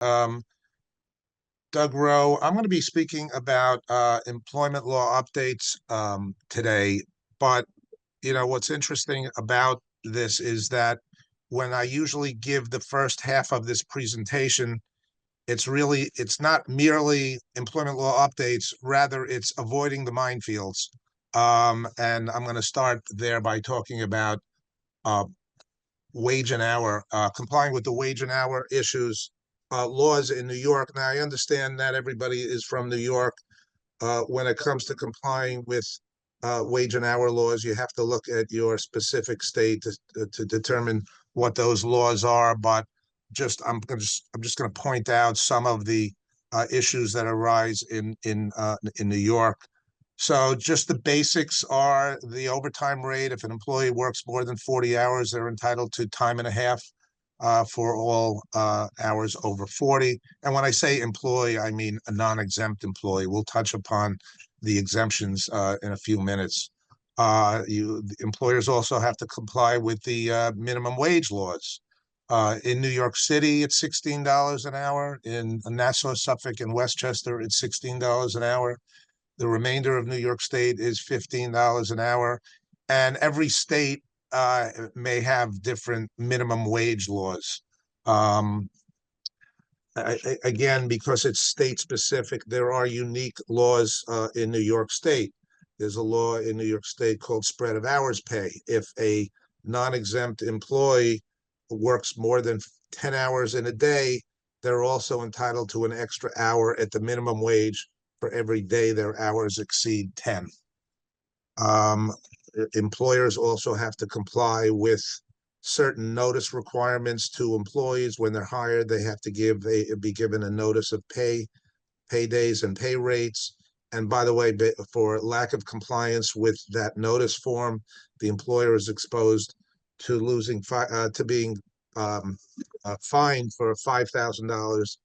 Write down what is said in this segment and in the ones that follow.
Doug Rowe. I'm going to be speaking about employment law updates today. But, what's interesting about this is that when I usually give the first half of this presentation, it's not merely employment law updates, rather it's avoiding the minefields. And I'm going to start there by talking about uh, wage and hour, complying with the wage and hour issues, laws in New York. Now, I understand not everybody is from New York. When it comes to complying with wage and hour laws, you have to look at your specific state to determine what those laws are. But I'm just going to point out some of the issues that arise in New York. So just the basics are the overtime rate. If an employee works more than 40 hours, they're entitled to time and a half for all hours over 40. And when I say employee, I mean a non-exempt employee. We'll touch upon the exemptions in a few minutes. The employers also have to comply with the minimum wage laws. In New York City, it's $16 an hour. In Nassau, Suffolk, and Westchester, it's $16 an hour. The remainder of New York State is $15 an hour. And every state may have different minimum wage laws. Um, Again, because it's state specific, there are unique laws in New York State. There's a law in New York State called spread of hours pay. If a non-exempt employee works more than 10 hours in a day, they're also entitled to an extra hour at the minimum wage for every day their hours exceed 10. Um, Employers also have to comply with certain notice requirements to employees when they're hired. They have to be given a notice of pay days, and pay rates. And by the way, for lack of compliance with that notice form, the employer is exposed to being fined for $5,000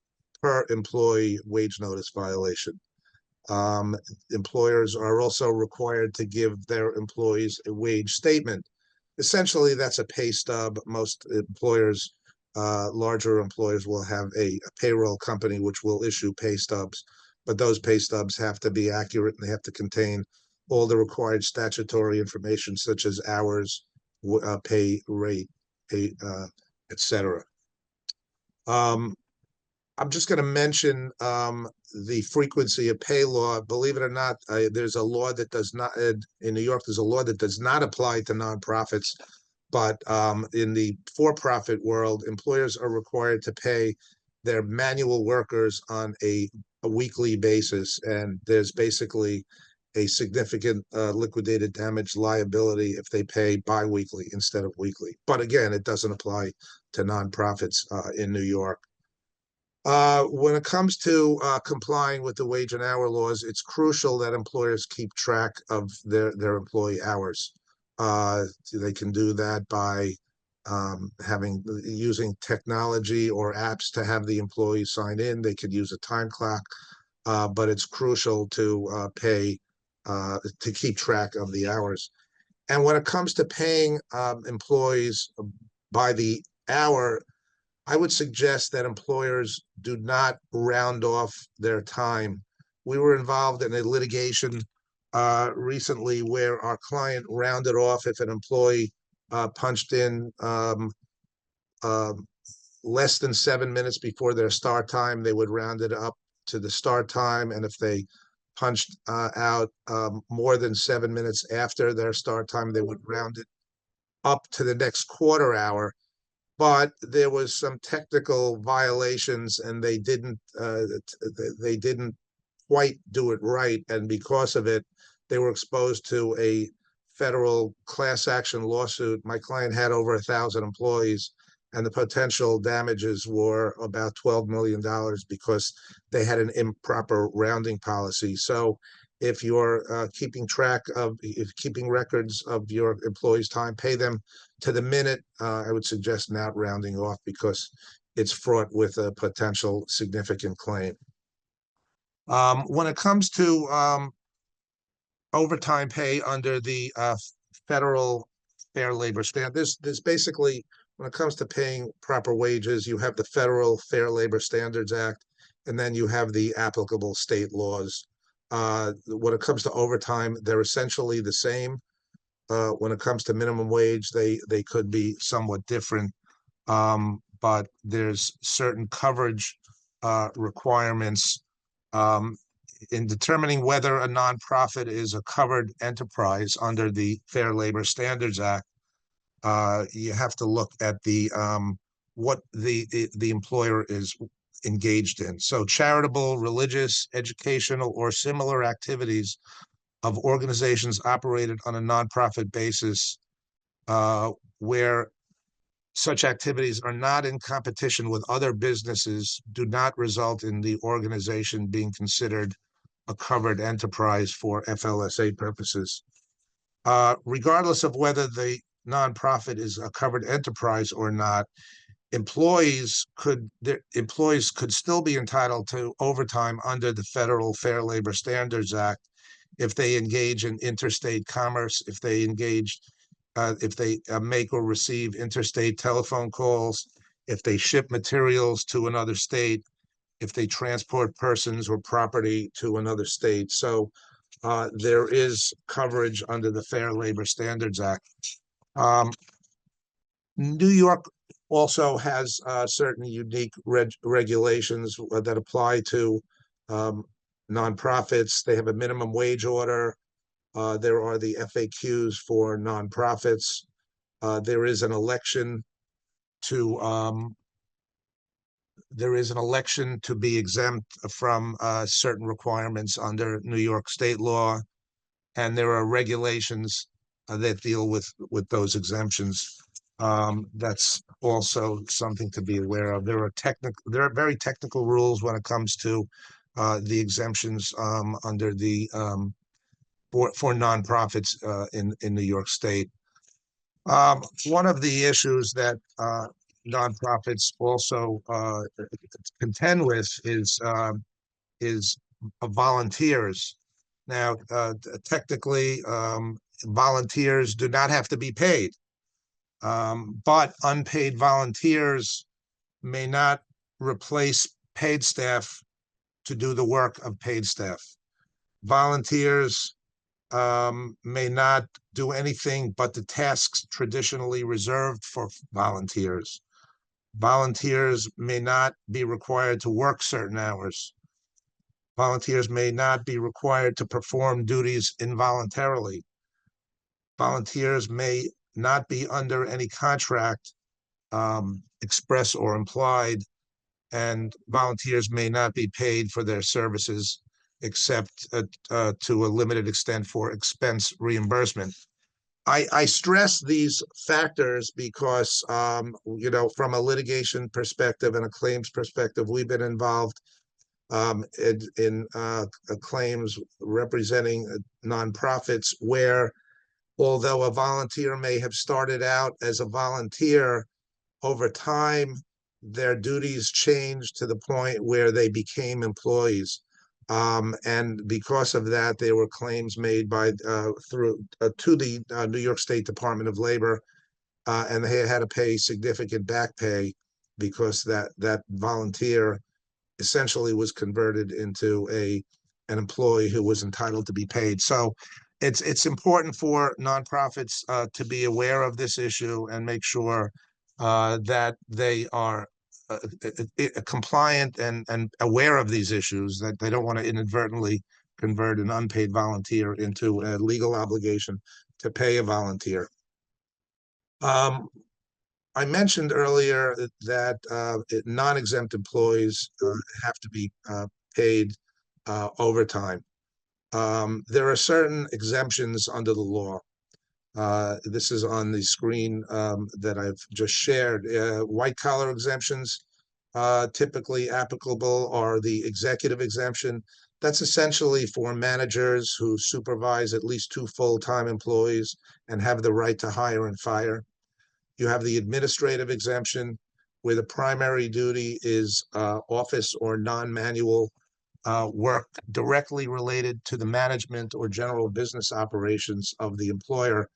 per employee wage notice violation. Employers are also required to give their employees a wage statement. Essentially, that's a pay stub. Most employers, larger employers, will have a payroll company which will issue pay stubs, but those pay stubs have to be accurate and they have to contain all the required statutory information, such as hours, pay rate, etc. I'm just going to mention the frequency of pay law. Believe it or not, there's a law that does not, in New York, there's a law that does not apply to nonprofits. But in the for-profit world, employers are required to pay their manual workers on a weekly basis. And there's basically a significant liquidated damage liability if they pay biweekly instead of weekly. But again, it doesn't apply to nonprofits in New York. When it comes to complying with the wage and hour laws, it's crucial that employers keep track of their employee hours. They can do that by using technology or apps to have the employees sign in. They could use a time clock, but it's crucial to to keep track of the hours. And when it comes to paying employees by the hour, I would suggest that employers do not round off their time. We were involved in a litigation recently where our client rounded off if an employee punched in uh, less than 7 minutes before their start time, they would round it up to the start time. And if they punched out more than 7 minutes after their start time, they would round it up to the next quarter hour. But there was some technical violations, and they didn't quite do it right, and because of it, they were exposed to a federal class action lawsuit. My client had over 1,000 employees, and the potential damages were about $12 million because they had an improper rounding policy. So if you're keeping records of your employees' time, pay them to the minute. I would suggest not rounding off because it's fraught with a potential significant claim. When it comes to overtime pay under the federal Fair Labor Standards, there's basically when it comes to paying proper wages, you have the Federal Fair Labor Standards Act, and then you have the applicable state laws. When it comes to overtime, they're essentially the same. When it comes to minimum wage, they could be somewhat different, but there's certain coverage requirements in determining whether a nonprofit is a covered enterprise under the Fair Labor Standards Act. You have to look at what the employer is engaged in. So charitable, religious, educational, or similar activities of organizations operated on a nonprofit basis, where such activities are not in competition with other businesses, do not result in the organization being considered a covered enterprise for FLSA purposes. Regardless of whether the nonprofit is a covered enterprise or not, their employees could still be entitled to overtime under the Federal Fair Labor Standards Act if they engage in interstate commerce, if they make or receive interstate telephone calls, if they ship materials to another state, if they transport persons or property to another state. So there is coverage under the Fair Labor Standards Act. New York also has certain unique regulations that apply to nonprofits. They have a minimum wage order. There are the FAQs for nonprofits. There is an election to be exempt from certain requirements under New York state law, and there are regulations that deal with those exemptions. That's also something to be aware of. There are very technical rules when it comes to the exemptions under the for nonprofits in New York State. One of the issues that nonprofits also contend with is volunteers. Now, technically, volunteers do not have to be paid, but unpaid volunteers may not replace paid staff to do the work of paid staff. Volunteers may not do anything but the tasks traditionally reserved for volunteers. Volunteers may not be required to work certain hours. Volunteers may not be required to perform duties involuntarily. Volunteers may not be under any contract, express or implied, and volunteers may not be paid for their services except to a limited extent for expense reimbursement. I stress these factors because, from a litigation perspective and a claims perspective, we've been involved in claims representing nonprofits where, although a volunteer may have started out as a volunteer, over time, their duties changed to the point where they became employees. And because of that, there were claims made to the New York State Department of Labor, and they had to pay significant back pay because that volunteer essentially was converted into an employee who was entitled to be paid. So it's important for nonprofits to be aware of this issue and make sure that they are compliant and aware of these issues, that they don't want to inadvertently convert an unpaid volunteer into a legal obligation to pay a volunteer. I mentioned earlier that non-exempt employees have to be paid overtime. There are certain exemptions under the law. This is on the screen that I've just shared. White-collar exemptions typically applicable are the executive exemption. That's essentially for managers who supervise at least 2 full-time employees and have the right to hire and fire. You have the administrative exemption, where the primary duty is office or non-manual work directly related to the management or general business operations of the employer.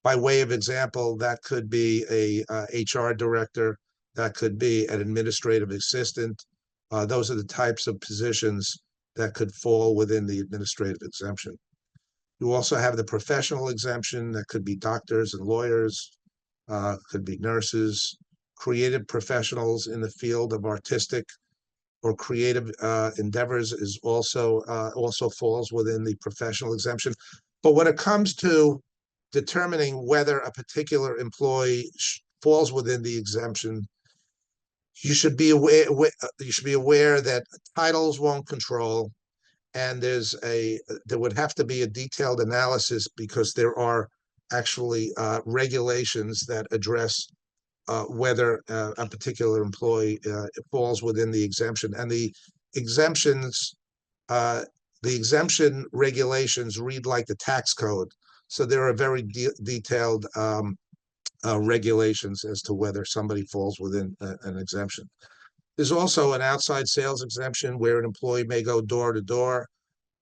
By way of example, that could be a HR director, that could be an administrative assistant. Those are the types of positions that could fall within the administrative exemption. You also have the professional exemption that could be doctors and lawyers, could be nurses, creative professionals in the field of artistic or creative endeavors is also falls within the professional exemption. But when it comes to determining whether a particular employee falls within the exemption, you should be aware that titles won't control, and there would have to be a detailed analysis because there are actually regulations that address whether a particular employee falls within the exemption. And exemptions, the exemption regulations read like the tax code. So there are very detailed regulations as to whether somebody falls within an exemption. There's also an outside sales exemption where an employee may go door to door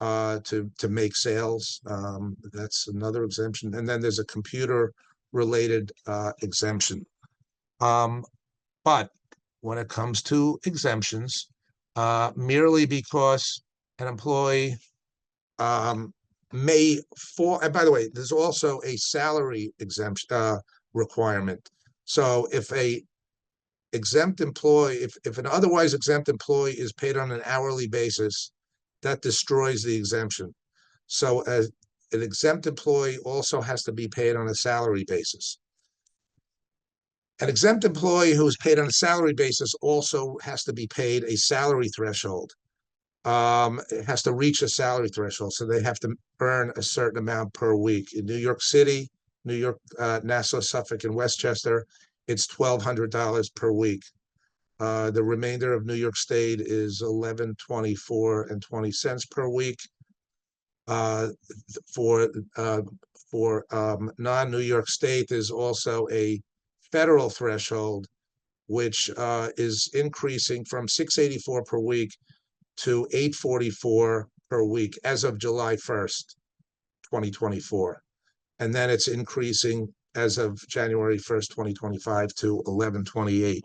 to make sales. That's another exemption. And then there's a computer related exemption. But when it comes to exemptions, merely because an employee may fall, and by the way, there's also a salary exemption requirement. So if if an otherwise exempt employee is paid on an hourly basis, that destroys the exemption. So as an exempt employee also has to be paid on a salary basis. An exempt employee who is paid on a salary basis also has to be paid a salary threshold. It has to reach a salary threshold, so they have to earn a certain amount per week. In New York City, New York, Nassau, Suffolk, and Westchester, it's $1,200 per week. The remainder of New York State is $11.24 per week. For non-New York State, there's also a federal threshold, which is increasing from $684 per week to $844 per week as of July 1st, 2024. And then it's increasing as of January 1st, 2025 to $1128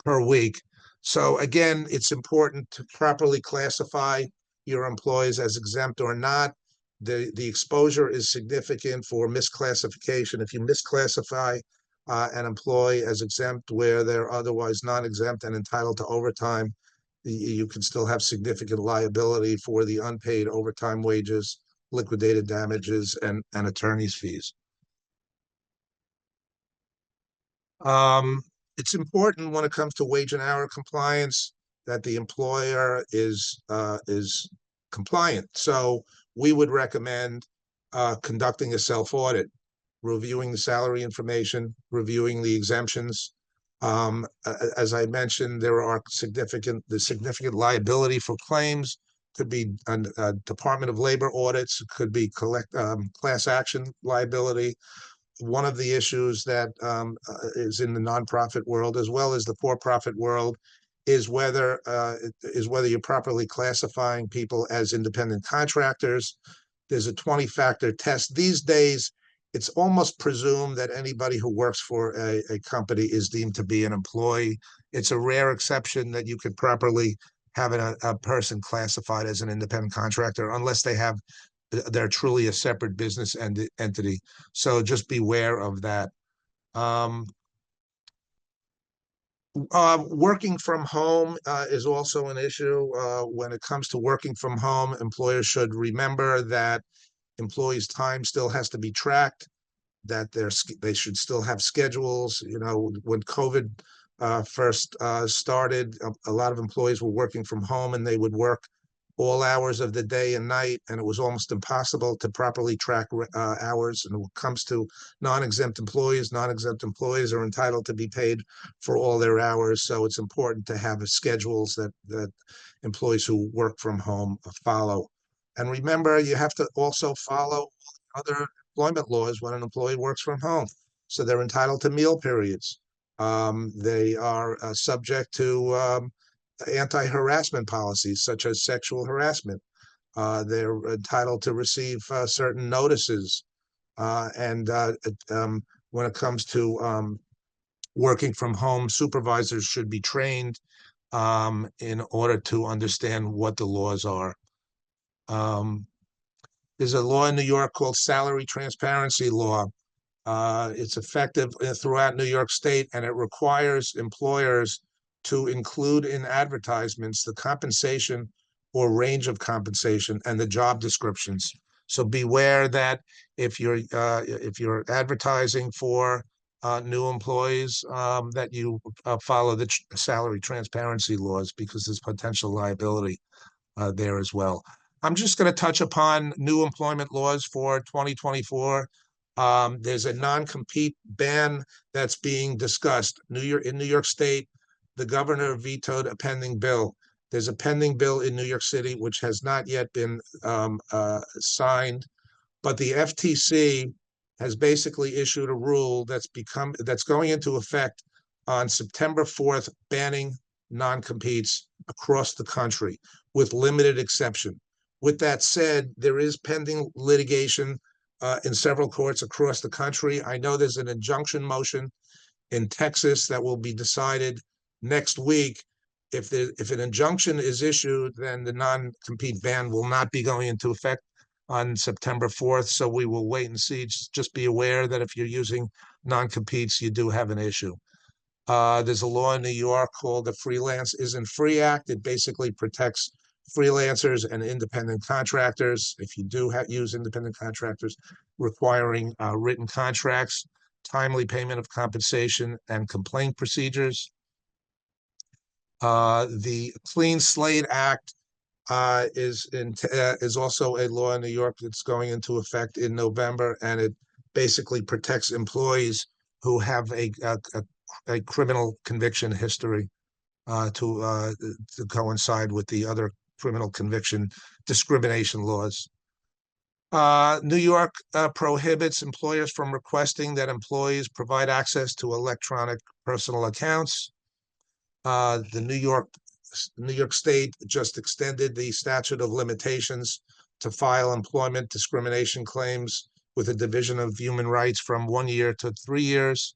per week. So again, it's important to properly classify your employees as exempt or not. The exposure is significant for misclassification. If you misclassify an employee as exempt where they're otherwise non-exempt and entitled to overtime, you can still have significant liability for the unpaid overtime wages, liquidated damages, and attorney's fees. It's important when it comes to wage and hour compliance that the employer is compliant. So we would recommend conducting a self-audit, reviewing the salary information, reviewing the exemptions. As I mentioned, there are significant liability for claims. Could be Department of Labor audits. Could be class action liability. One of the issues that is in the nonprofit world as well as the for-profit world is whether you're properly classifying people as independent contractors. There's a 20-factor test. These days, it's almost presumed that anybody who works for a company is deemed to be an employee. It's a rare exception that you could properly have a person classified as an independent contractor unless they're truly a separate business entity. So just beware of that. Working from home is also an issue. When it comes to working from home, employers should remember that employees' time still has to be tracked, that they should still have schedules. You know, when COVID first started, a lot of employees were working from home and they would work all hours of the day and night, and it was almost impossible to properly track hours. And when it comes to non-exempt employees are entitled to be paid for all their hours. So it's important to have schedules that employees who work from home follow. And remember, you have to also follow other employment laws when an employee works from home. So they're entitled to meal periods. They are subject to anti-harassment policies such as sexual harassment. They're entitled to receive certain notices And when it comes to working from home, supervisors should be trained in order to understand what the laws are. Um, there's a law in New York called Salary Transparency Law. It's effective throughout New York State, and it requires employers to include in advertisements the compensation or range of compensation and the job descriptions. So beware that if you're advertising for new employees, that you follow the salary transparency laws, because there's potential liability there as well. I'm just going to touch upon new employment laws for 2024. There's a non-compete ban that's being discussed. In New York State, the governor vetoed a pending bill. There's a pending bill in New York City which has not yet been signed, but the FTC has basically issued a rule that's going into effect on September 4th, banning non-competes across the country with limited exception. With that said, there is pending litigation in several courts across the country. I know there's an injunction motion in Texas that will be decided next week. If an injunction is issued, then the non-compete ban will not be going into effect on September 4th. So we will wait and see. Just be aware that if you're using non-competes, you do have an issue. There's a law in New York called the Freelance Isn't Free Act. It basically protects freelancers and independent contractors, if you do use independent contractors, requiring written contracts, timely payment of compensation, and complaint procedures. The Clean Slate Act is also a law in New York that's going into effect in November, and it basically protects employees who have a criminal conviction history to coincide with the other criminal conviction discrimination laws. New York prohibits employers from requesting that employees provide access to electronic personal accounts. The New York State just extended the statute of limitations to file employment discrimination claims with the Division of Human Rights from 1 year to 3 years.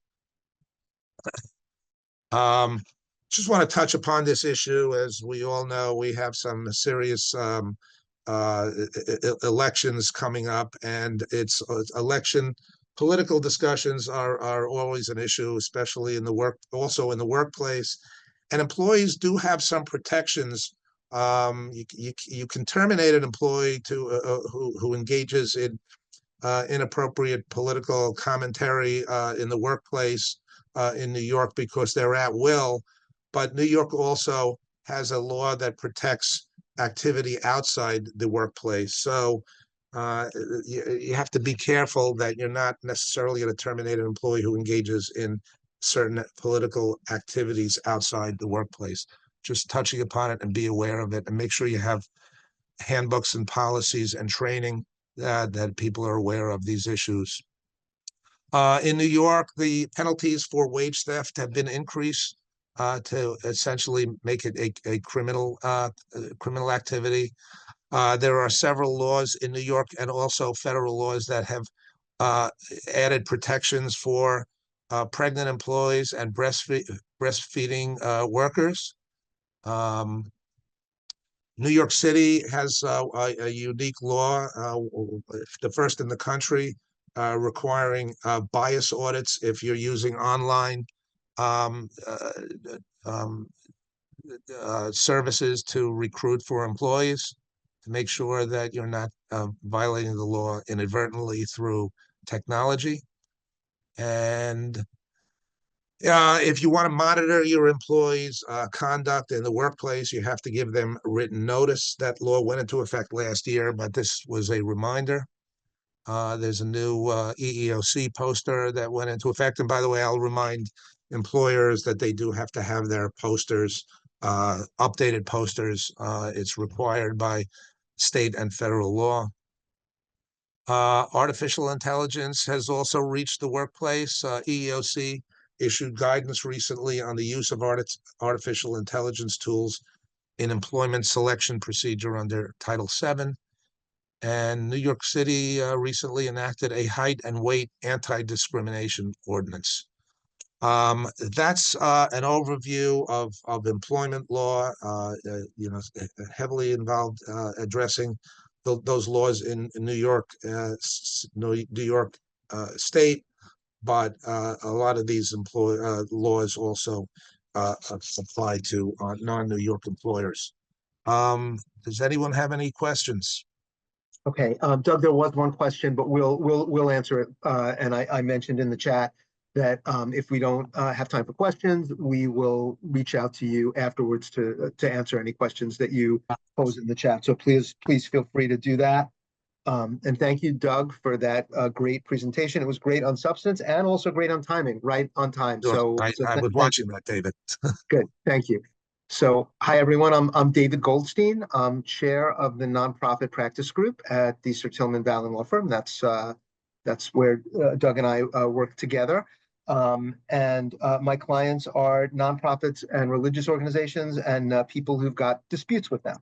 Just want to touch upon this issue. As we all know, we have some serious elections coming up, and political discussions are always an issue, especially also in the workplace. And employees do have some protections. You can terminate an employee who engages in inappropriate political commentary in the workplace in New York because they're at will. But New York also has a law that protects activity outside the workplace. So you have to be careful that you're not necessarily going to terminate an employee who engages in certain political activities outside the workplace. Just touching upon it and be aware of it, and make sure you have handbooks and policies and training that people are aware of these issues. In New York, the penalties for wage theft have been increased to essentially make it a criminal activity. There are several laws in New York and also federal laws that have added protections for pregnant employees and breastfeeding workers. New York City has a unique law, the first in the country, requiring bias audits if you're using online services to recruit for employees, to make sure that you're not violating the law inadvertently through technology. And if you want to monitor your employees' conduct in the workplace, you have to give them written notice. That law went into effect last year, but this was a reminder. There's a new EEOC poster that went into effect. And by the way, I'll remind employers that they do have to have their posters, updated posters. It's required by state and federal law. Artificial intelligence has also reached the workplace. EEOC issued guidance recently on the use of artificial intelligence tools in employment selection procedure under Title VII. And New York City recently enacted a height and weight anti-discrimination ordinance. That's an overview of employment law, heavily involved addressing those laws in New York, New York State, but a lot of these laws also apply to non-New York employers. Does anyone have any questions? Okay, Doug, there was one question, but we'll answer it. And I mentioned in the chat that if we don't have time for questions, we will reach out to you afterwards to answer any questions that you pose in the chat. So please feel free to do that. And thank you, Doug, for that great presentation. It was great on substance and also great on timing, right on time. Sure. So I was thank you. watching that, David. Good, thank you. So, hi everyone. I'm David Goldstein. I'm chair of the nonprofit practice group at the Sir Tillman Ballin Law Firm. That's where Doug and I work together. And my clients are nonprofits and religious organizations and people who've got disputes with them.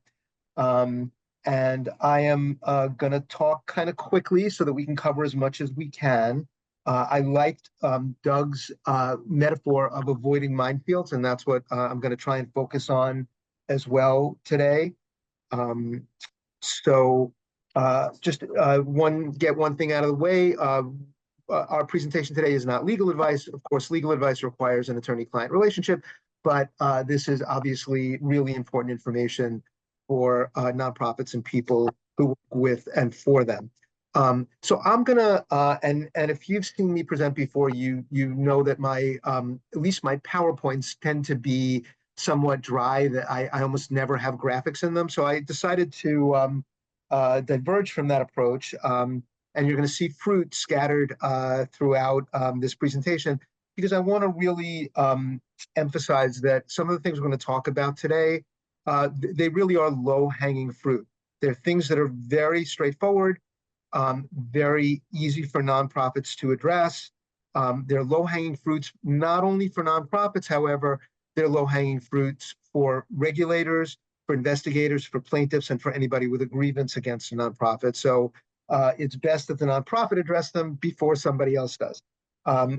And I am going to talk kind of quickly so that we can cover as much as we can. I liked Doug's metaphor of avoiding minefields, and that's what I'm going to try and focus on as well today. So just get one thing out of the way. Our presentation today is not legal advice. Of course, legal advice requires an attorney-client relationship, but this is obviously really important information for nonprofits and people who work with and for them. So I'm gonna and if you've seen me present before, you know that my at least my PowerPoints tend to be somewhat dry. That I almost never have graphics in them. So I decided to diverge from that approach. And you're going to see fruit scattered throughout this presentation because I want to really emphasize that some of the things we're going to talk about today, they really are low-hanging fruit. They're things that are very straightforward. Very easy for nonprofits to address. They're low-hanging fruits, not only for nonprofits, however, they're low-hanging fruits for regulators, for investigators, for plaintiffs, and for anybody with a grievance against a nonprofit. So it's best that the nonprofit address them before somebody else does.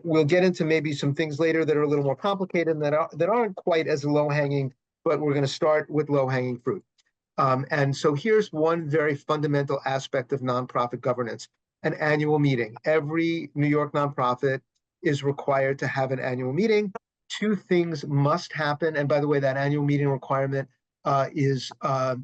We'll get into maybe some things later that are a little more complicated and that aren't quite as low-hanging, but we're going to start with low-hanging fruit. And so here's one very fundamental aspect of nonprofit governance, an annual meeting. Every New York nonprofit is required to have an annual meeting. Two things must happen. And by the way, that annual meeting requirement is there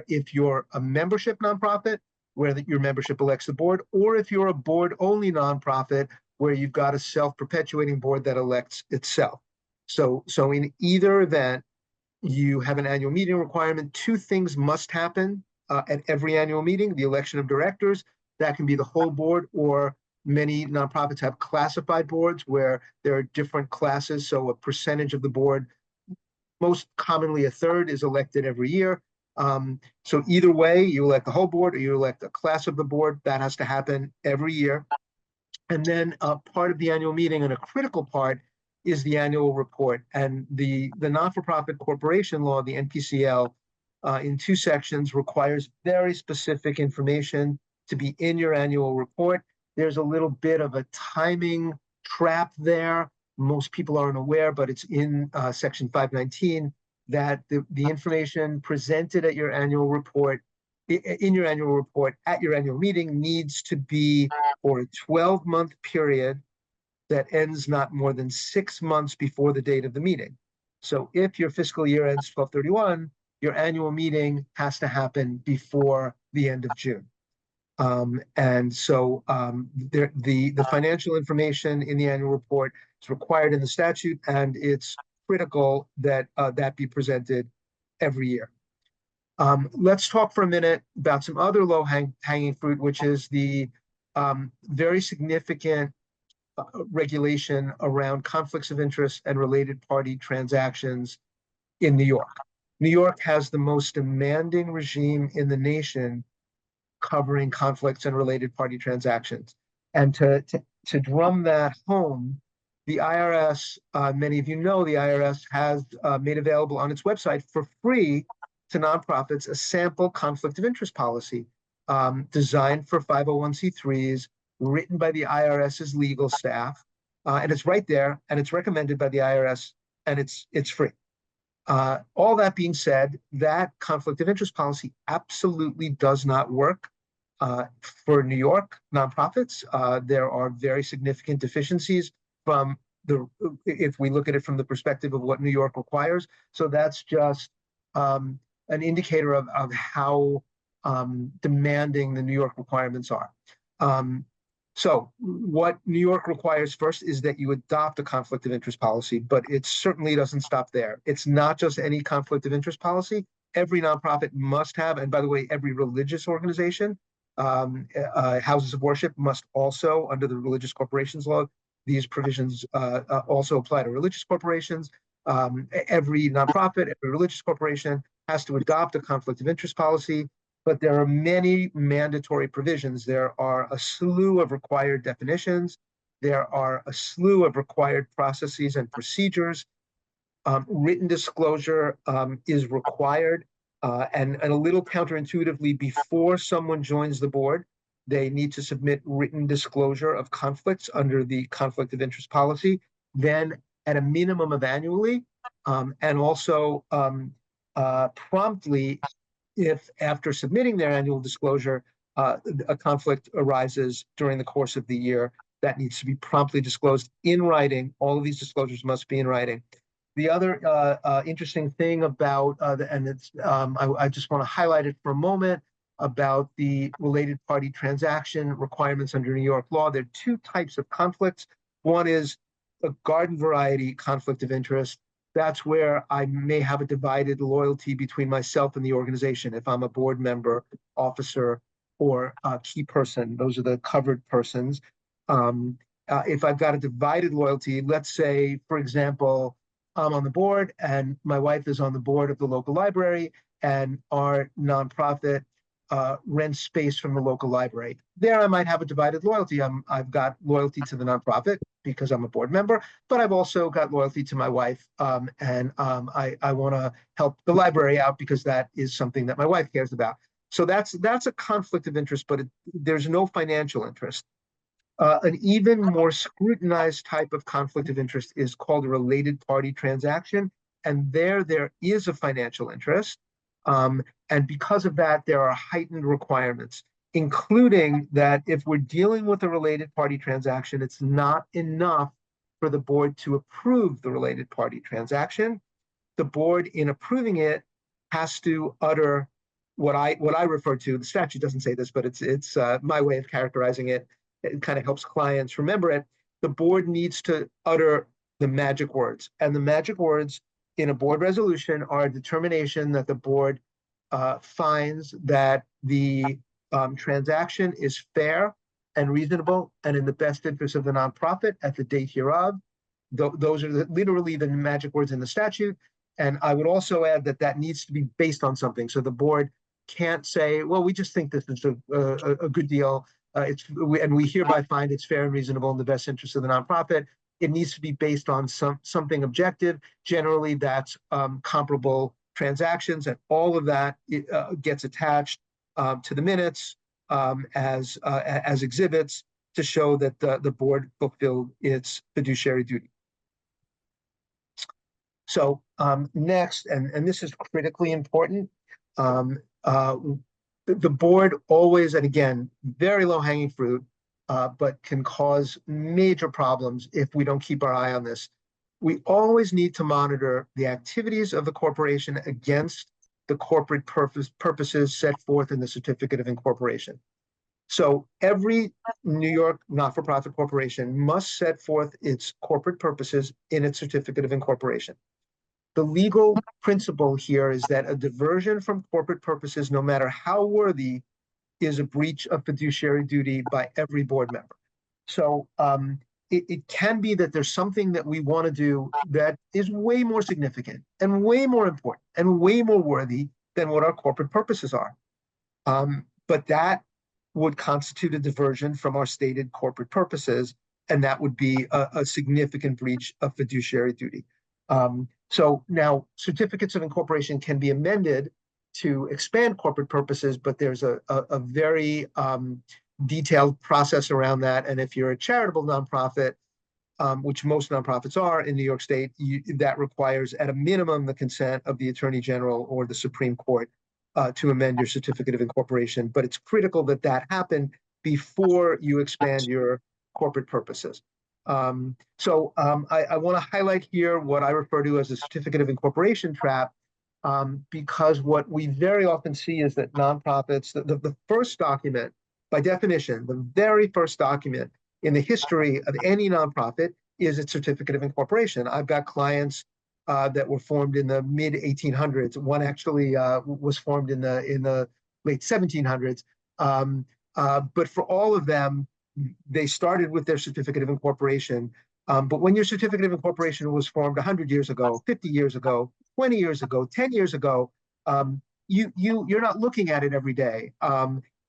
if you're a membership nonprofit, where your membership elects the board, or if you're a board-only nonprofit, where you've got a self-perpetuating board that elects itself. So in either event, you have an annual meeting requirement. Two things must happen at every annual meeting: the election of directors, that can be the whole board, or many nonprofits have classified boards where there are different classes. So a percentage of the board, most commonly a third, is elected every year. So either way, you elect the whole board or you elect a class of the board. That has to happen every year. And then part of the annual meeting, and a critical part, is the annual report. And the not-for-profit corporation law, the NPCL, in two sections requires very specific information to be in your annual report. There's a little bit of a timing trap there. Most people aren't aware, but it's in section 519 that the information presented at your annual report, in your annual report at your annual meeting, needs to be for a 12-month period that ends not more than 6 months before the date of the meeting. So if your fiscal year ends 12/31, your annual meeting has to happen before the end of June. And so the financial information in the annual report is required in the statute, and it's critical that that be presented every year. Let's talk for a minute about some other low-hanging fruit, which is the very significant regulation around conflicts of interest and related party transactions in New York. New York has the most demanding regime in the nation covering conflicts and related party transactions. And to drum that home, the IRS, many of you know, the IRS has made available on its website for free to nonprofits a sample conflict of interest policy designed for 501c3s, written by the IRS's legal staff, and it's right there, and it's recommended by the IRS, and it's free. All that being said, that conflict of interest policy absolutely does not work for New York nonprofits. There are very significant deficiencies from if we look at it from the perspective of what New York requires. So that's just an indicator of how demanding the New York requirements are. So what New York requires first is that you adopt a conflict of interest policy, but it certainly doesn't stop there. It's not just any conflict of interest policy. Every nonprofit must have, and by the way, every religious organization, houses of worship must also, under the Religious Corporations Law, these provisions also apply to religious corporations. Every nonprofit, every religious corporation has to adopt a conflict of interest policy. But there are many mandatory provisions. There are a slew of required definitions. There are a slew of required processes and procedures. Written disclosure is required. And a little counterintuitively, before someone joins the board, they need to submit written disclosure of conflicts under the conflict of interest policy, then at a minimum of annually, and also promptly, if after submitting their annual disclosure, a conflict arises during the course of the year, that needs to be promptly disclosed in writing. All of these disclosures must be in writing. The other interesting thing about, I just want to highlight it for a moment, about the related party transaction requirements under New York law. There are two types of conflicts. One is a garden variety conflict of interest. That's where I may have a divided loyalty between myself and the organization. If I'm a board member, officer, or a key person, those are the covered persons. If I've got a divided loyalty, let's say, for example, I'm on the board and my wife is on the board of the local library, and our nonprofit rents space from the local library. There I might have a divided loyalty. I've got loyalty to the nonprofit because I'm a board member, but I've also got loyalty to my wife, and I want to help the library out because that is something that my wife cares about. So that's a conflict of interest, but there's no financial interest. An even more scrutinized type of conflict of interest is called a related party transaction, and there is a financial interest. And because of that, there are heightened requirements, including that if we're dealing with a related party transaction, it's not enough for the board to approve the related party transaction. The board, in approving it, has to utter what I refer to. The statute doesn't say this, but it's my way of characterizing it. It kind of helps clients remember it. The board needs to utter the magic words, and the magic words in a board resolution are a determination that the board finds that the transaction is fair and reasonable and in the best interest of the nonprofit at the date hereof. Those are literally the magic words in the statute. And I would also add that needs to be based on something. So the board can't say, well, we just think this is a good deal. And we hereby find it's fair and reasonable in the best interest of the nonprofit. It needs to be based on something objective. Generally, that's comparable transactions, and all of that gets attached to the minutes as exhibits to show that the board fulfilled its fiduciary duty. So next, and this is critically important, the board always, and again, very low-hanging fruit, but can cause major problems if we don't keep our eye on this. We always need to monitor the activities of the corporation against the corporate purposes set forth in the certificate of incorporation. So every New York not-for-profit corporation must set forth its corporate purposes in its certificate of incorporation. The legal principle here is that a diversion from corporate purposes, no matter how worthy, is a breach of fiduciary duty by every board member. So it can be that there's something that we want to do that is way more significant and way more important and way more worthy than what our corporate purposes are. But that would constitute a diversion from our stated corporate purposes, and that would be a significant breach of fiduciary duty. So now certificates of incorporation can be amended to expand corporate purposes, but there's a very detailed process around that. And if you're a charitable nonprofit, which most nonprofits are in New York State, that requires at a minimum the consent of the Attorney General or the Supreme Court to amend your certificate of incorporation. But it's critical that that happen before you expand your corporate purposes. I want to highlight here what I refer to as a certificate of incorporation trap, because what we very often see is that nonprofits, the first document, by definition, the very first document in the history of any nonprofit is its certificate of incorporation. I've got clients that were formed in the mid 1800s. One actually was formed in the late 1700s. But for all of them, they started with their certificate of incorporation. But when your certificate of incorporation was formed 100 years ago, 50 years ago, 20 years ago, 10 years ago, you're not looking at it every day.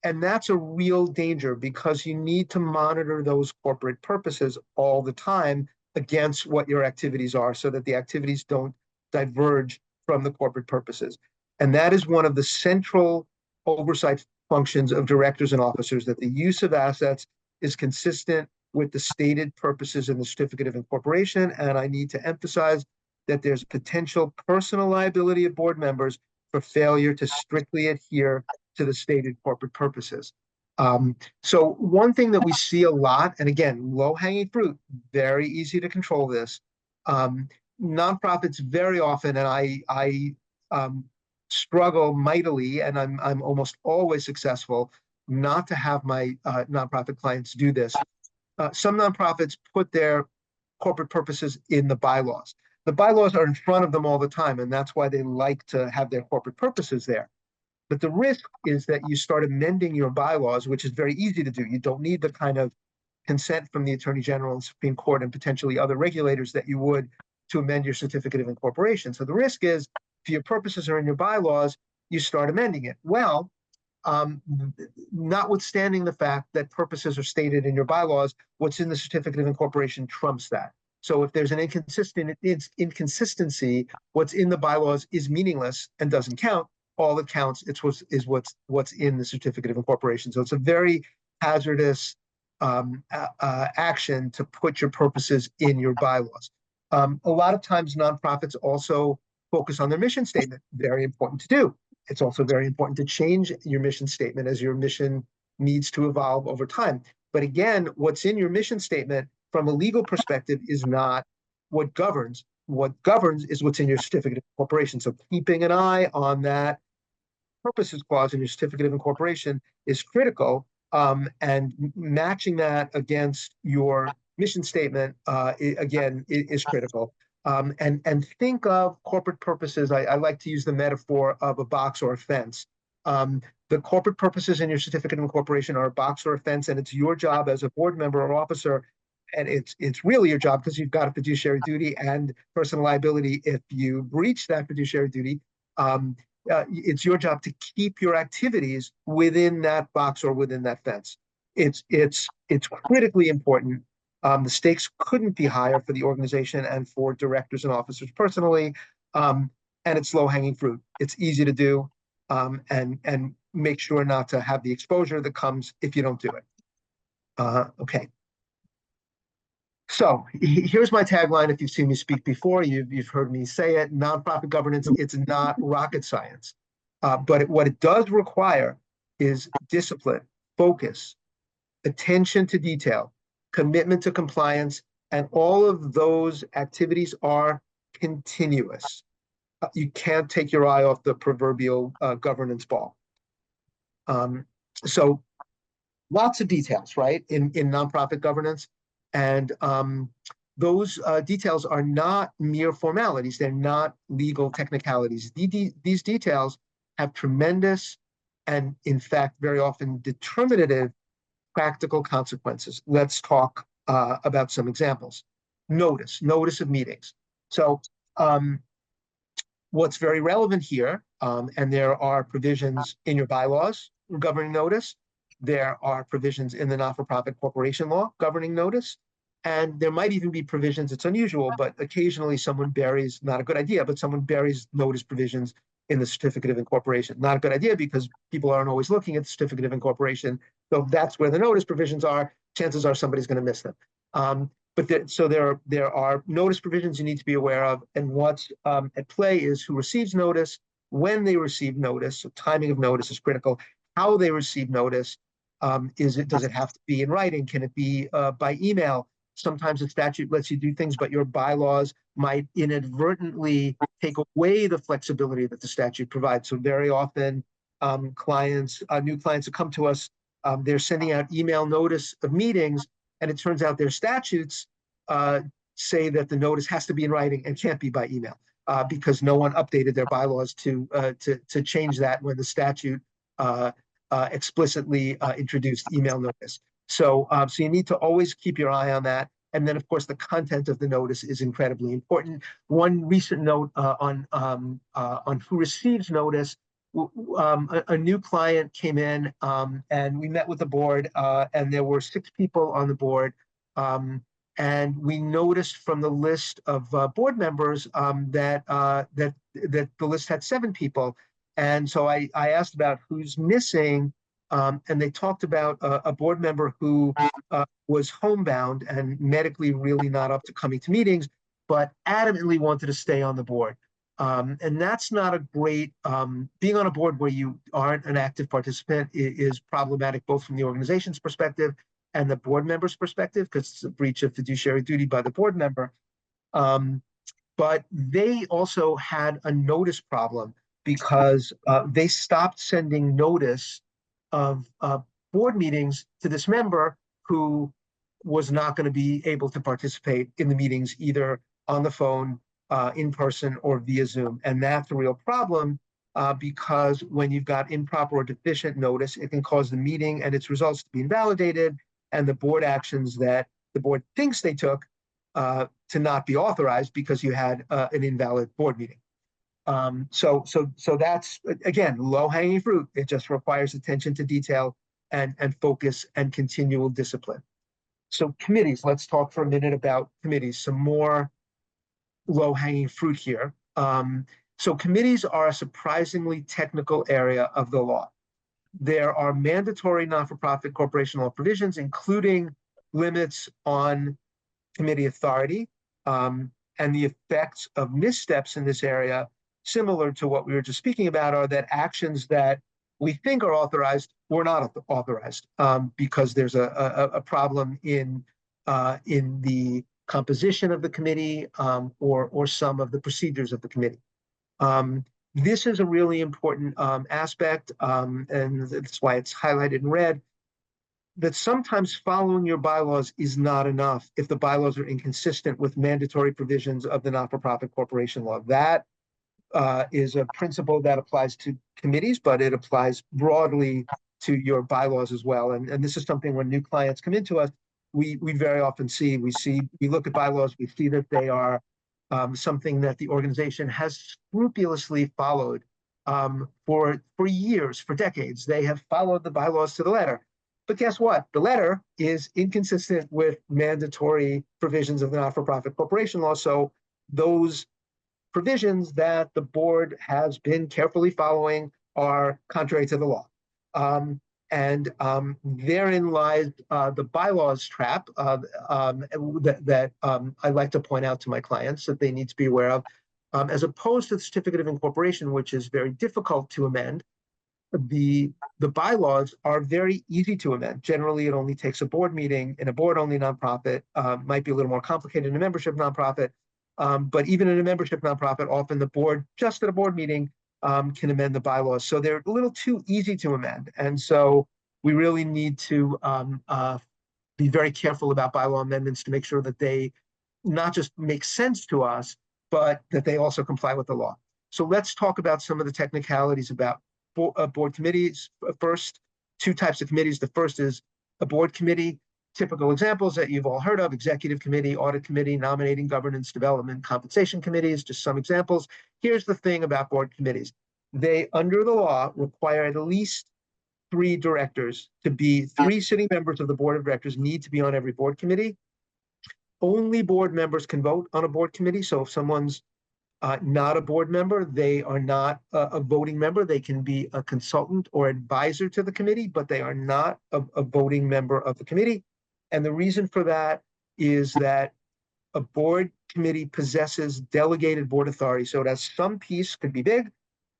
And that's a real danger, because you need to monitor those corporate purposes all the time against what your activities are, so that the activities don't diverge from the corporate purposes. And that is one of the central oversight functions of directors and officers, that the use of assets is consistent with the stated purposes in the certificate of incorporation. And I need to emphasize that there's potential personal liability of board members for failure to strictly adhere to the stated corporate purposes. So one thing that we see a lot, and again, low-hanging fruit, very easy to control this. Nonprofits very often, and I struggle mightily, and I'm almost always successful not to have my nonprofit clients do this. Some nonprofits put their corporate purposes in the bylaws. The bylaws are in front of them all the time, and that's why they like to have their corporate purposes there. But the risk is that you start amending your bylaws, which is very easy to do. You don't need the kind of consent from the Attorney General and Supreme Court and potentially other regulators that you would to amend your certificate of incorporation. So the risk is, if your purposes are in your bylaws, you start amending it. Well, notwithstanding the fact that purposes are stated in your bylaws, what's in the certificate of incorporation trumps that. So if there's an inconsistency, what's in the bylaws is meaningless and doesn't count. All that counts is what's in the certificate of incorporation. So it's a very hazardous action to put your purposes in your bylaws. A lot of times nonprofits also focus on their mission statement. Very important to do. It's also very important to change your mission statement as your mission needs to evolve over time. But again, what's in your mission statement from a legal perspective is not what governs. What governs is what's in your certificate of incorporation. So keeping an eye on that purposes clause in your certificate of incorporation is critical, and matching that against your mission statement, again, is critical. And think of corporate purposes. I like to use the metaphor of a box or a fence. The corporate purposes in your certificate of incorporation are a box or a fence, and it's your job as a board member or officer, and it's really your job, because you've got a fiduciary duty and personal liability if you breach that fiduciary duty. It's your job to keep your activities within that box or within that fence. It's critically important. The stakes couldn't be higher for the organization and for directors and officers personally. And it's low-hanging fruit. It's easy to do, and make sure not to have the exposure that comes if you don't do it. Okay. So here's my tagline. If you've seen me speak before, you've heard me say it. Nonprofit governance, it's not rocket science. But what it does require is discipline, focus, attention to detail, commitment to compliance, and all of those activities are continuous. You can't take your eye off the proverbial governance ball. So lots of details, right, in nonprofit governance. And those details are not mere formalities. They're not legal technicalities. These details have tremendous and, in fact, very often determinative practical consequences. Let's talk about some examples. Notice of meetings. So what's very relevant here, and there are provisions in your bylaws governing notice. There are provisions in the not-for-profit corporation law governing notice. And there might even be provisions, it's unusual, but occasionally someone buries, not a good idea, but someone buries notice provisions in the certificate of incorporation. Not a good idea because people aren't always looking at the certificate of incorporation. So if that's where the notice provisions are, chances are somebody's going to miss them. So there are notice provisions you need to be aware of, and what's at play is who receives notice, when they receive notice. So timing of notice is critical. How they receive notice, does it have to be in writing? Can it be by email? Sometimes the statute lets you do things, but your bylaws might inadvertently take away the flexibility that the statute provides. So very often, new clients that come to us, they're sending out email notice of meetings, and it turns out their statutes say that the notice has to be in writing and can't be by email because no one updated their bylaws to change that when the statute explicitly introduced email notice. So you need to always keep your eye on that. And then, of course, the content of the notice is incredibly important. One recent note on who receives notice. A new client came in and we met with the board, and there were 6 people on the board. And we noticed from the list of board members that the list had 7 people. And so I asked about who's missing, and they talked about a board member who was homebound and medically really not up to coming to meetings, but adamantly wanted to stay on the board. And that's not a great, being on a board where you aren't an active participant is problematic, both from the organization's perspective and the board member's perspective, because it's a breach of fiduciary duty by the board member. But they also had a notice problem because they stopped sending notice of board meetings to this member who was not going to be able to participate in the meetings either on the phone, in person, or via Zoom. And that's a real problem because when you've got improper or deficient notice, it can cause the meeting and its results to be invalidated, and the board actions that the board thinks they took to not be authorized because you had an invalid board meeting. So that's, again, low-hanging fruit. It just requires attention to detail and focus and continual discipline. So committees, let's talk for a minute about committees, some more low-hanging fruit here. So committees are a surprisingly technical area of the law. There are mandatory non-for-profit corporation law provisions, including limits on committee authority, and the effects of missteps in this area, similar to what we were just speaking about, are that actions that we think are authorized were not authorized because there's a problem in the composition of the committee or some of the procedures of the committee. This is a really important aspect, and that's why it's highlighted in red, that sometimes following your bylaws is not enough if the bylaws are inconsistent with mandatory provisions of the not-for-profit corporation law. That is a principle that applies to committees, but it applies broadly to your bylaws as well. And this is something when new clients come into us, we very often see, we look at bylaws, we see that they are something that the organization has scrupulously followed for years, for decades. They have followed the bylaws to the letter. But guess what? The letter is inconsistent with mandatory provisions of the not-for-profit corporation law. So those provisions that the board has been carefully following are contrary to the law. Therein lies the bylaws trap that I like to point out to my clients that they need to be aware of, as opposed to the certificate of incorporation, which is very difficult to amend. The bylaws are very easy to amend. Generally, it only takes a board meeting. In a board-only nonprofit, might be a little more complicated in a membership nonprofit, but even in a membership nonprofit, often the board, just at a board meeting, can amend the bylaws. So they're a little too easy to amend. And so we really need to be very careful about bylaw amendments to make sure that they not just make sense to us, but that they also comply with the law. So let's talk about some of the technicalities about board committees. First, 2 types of committees. The first is a board committee. Typical examples that you've all heard of: executive committee, audit committee, nominating, governance, development, compensation committees, just some examples. Here's the thing about board committees. They, under the law, require at least 3 directors to be 3 sitting members of the board of directors need to be on every board committee. Only board members can vote on a board committee. So if someone's not a board member. They are not a voting member. They can be a consultant or advisor to the committee, but they are not a voting member of the committee. And the reason for that is that a board committee possesses delegated board authority. So it has some piece, could be big,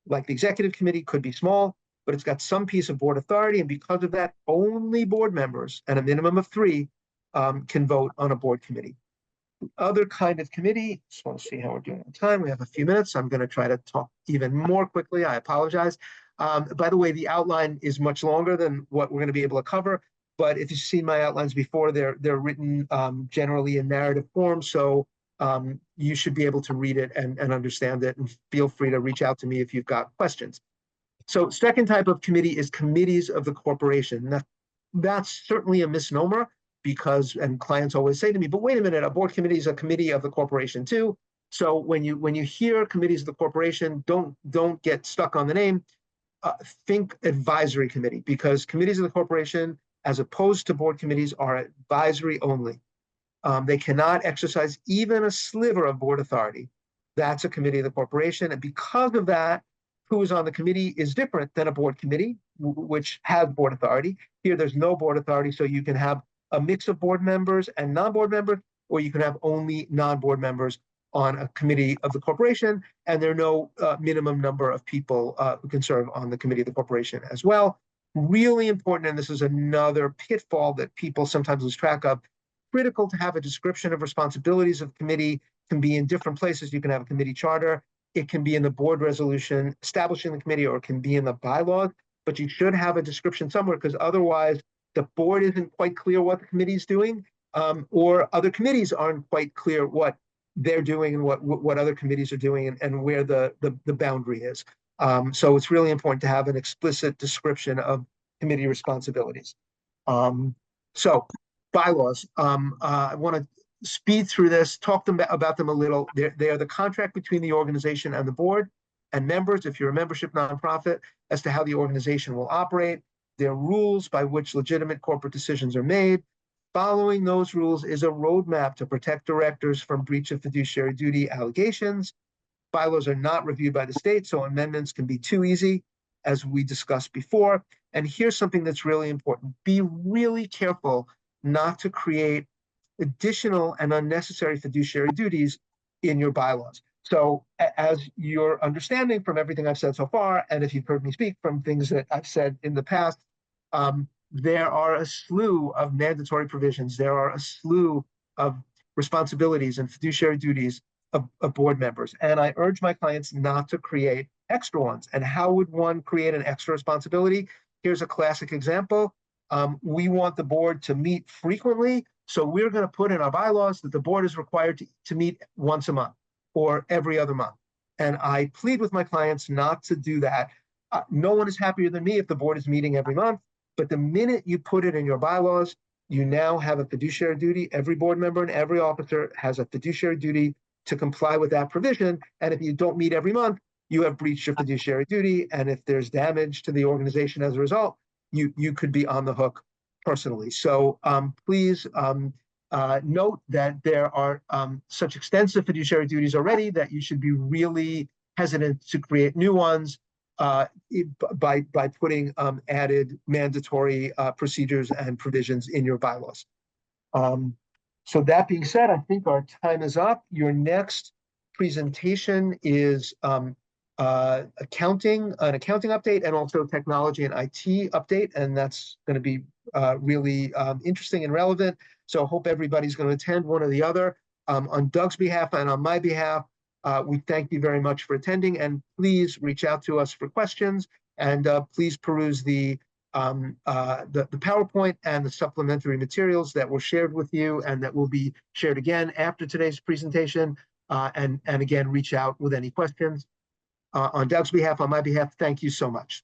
like the executive committee, could be small, but it's got some piece of board authority. And because of that, only board members, and a minimum of 3, can vote on a board committee. Other kind of committee, just want to see how we're doing on time. We have a few minutes. I'm going to try to talk even more quickly. I apologize. By the way, the outline is much longer than what we're going to be able to cover. But if you've seen my outlines before, they're written generally in narrative form. So you should be able to read it and understand it. And feel free to reach out to me if you've got questions. So second type of committee is committees of the corporation. That's certainly a misnomer, because, and clients always say to me, but wait a minute, a board committee is a committee of the corporation too. So when you hear committees of the corporation, don't get stuck on the name. Think advisory committee, because committees of the corporation, as opposed to board committees, are advisory only. They cannot exercise even a sliver of board authority. That's a committee of the corporation. And because of that, who is on the committee is different than a board committee, which has board authority. Here, there's no board authority, so you can have a mix of board members and non-board members, or you can have only non-board members on a committee of the corporation, and there are no minimum number of people who can serve on the committee of the corporation as well. Really important, and this is another pitfall that people sometimes lose track of, critical to have a description of responsibilities of the committee. Can be in different places. You can have a committee charter. It can be in the board resolution establishing the committee, or it can be in the bylaws, but you should have a description somewhere, because otherwise the board isn't quite clear what the committee is doing, or other committees aren't quite clear what they're doing and what other committees are doing, and where the boundary is. So it's really important to have an explicit description of committee responsibilities. So bylaws, I want to speed through this, talk about them a little. They are the contract between the organization and the board and members, if you're a membership nonprofit, as to how the organization will operate. There are rules by which legitimate corporate decisions are made. Following those rules is a roadmap to protect directors from breach of fiduciary duty allegations. Bylaws are not reviewed by the state, so amendments can be too easy, as we discussed before. And here's something that's really important. Be really careful not to create additional and unnecessary fiduciary duties in your bylaws. So as you're understanding from everything I've said so far, and if you've heard me speak from things that I've said in the past, there are a slew of mandatory provisions. There are a slew of responsibilities and fiduciary duties of board members. And I urge my clients not to create extra ones. And how would one create an extra responsibility? Here's a classic example. We want the board to meet frequently. So we're going to put in our bylaws that the board is required to meet once a month or every other month. And I plead with my clients not to do that. No one is happier than me if the board is meeting every month. But the minute you put it in your bylaws, you now have a fiduciary duty. Every board member and every officer has a fiduciary duty to comply with that provision. And if you don't meet every month, you have breached your fiduciary duty. And if there's damage to the organization as a result, you could be on the hook personally. So please note that there are such extensive fiduciary duties already that you should be really hesitant to create new ones by putting added mandatory procedures and provisions in your bylaws. So that being said, I think our time is up. Your next presentation is an accounting update, and also technology and IT update, and that's going to be really interesting and relevant. So I hope everybody's going to attend one or the other. On Doug's behalf and on my behalf, we thank you very much for attending, and please reach out to us for questions, and please peruse the PowerPoint and the supplementary materials that were shared with you and that will be shared again after today's presentation, and again, reach out with any questions. On Doug's behalf, on my behalf, thank you so much.